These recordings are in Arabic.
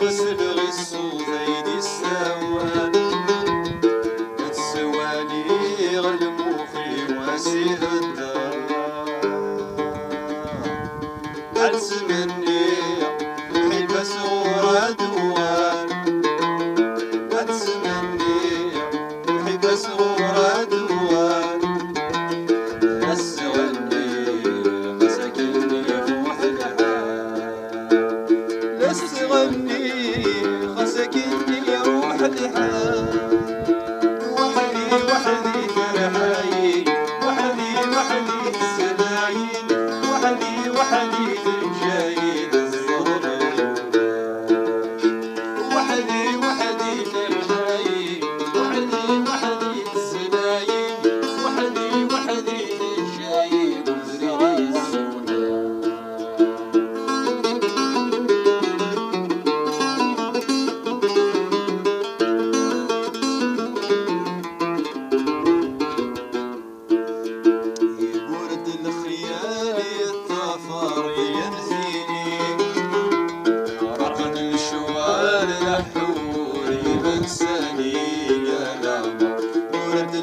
غسل غسو ذيدي السوان تسواني غلموخي واسيه الدار عدس مني حلبة صغرى دوان عدس مني حلبة صغرى دوان بس غني مساكني فوح الحال بس غني خسكني روح الحال وحدي وحدي فرحاين وحدي وحدي السلاين وحدي وحدي الجايين الزهر وحدي وحدي الجايين وحدي وحدي السلاين وحدي وحدي الجايين وزري السودان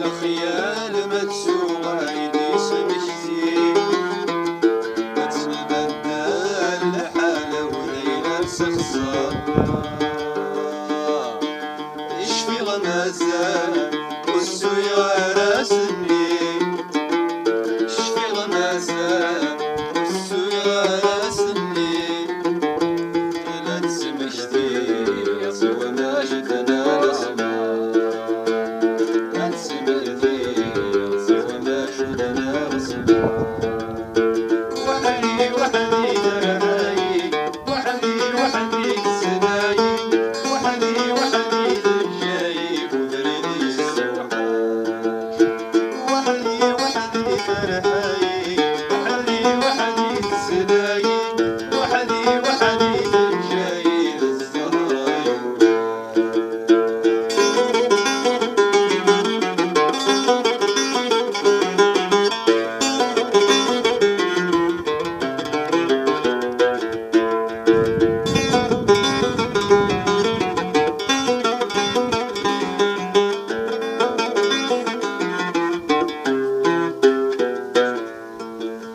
الخيال مدسوغة يديس مشتي تتبدل الحالة وليلة سخصة يشفي غمازة والسوي غراسني يشفي غمازة والسوي غراسني لا تسمشتي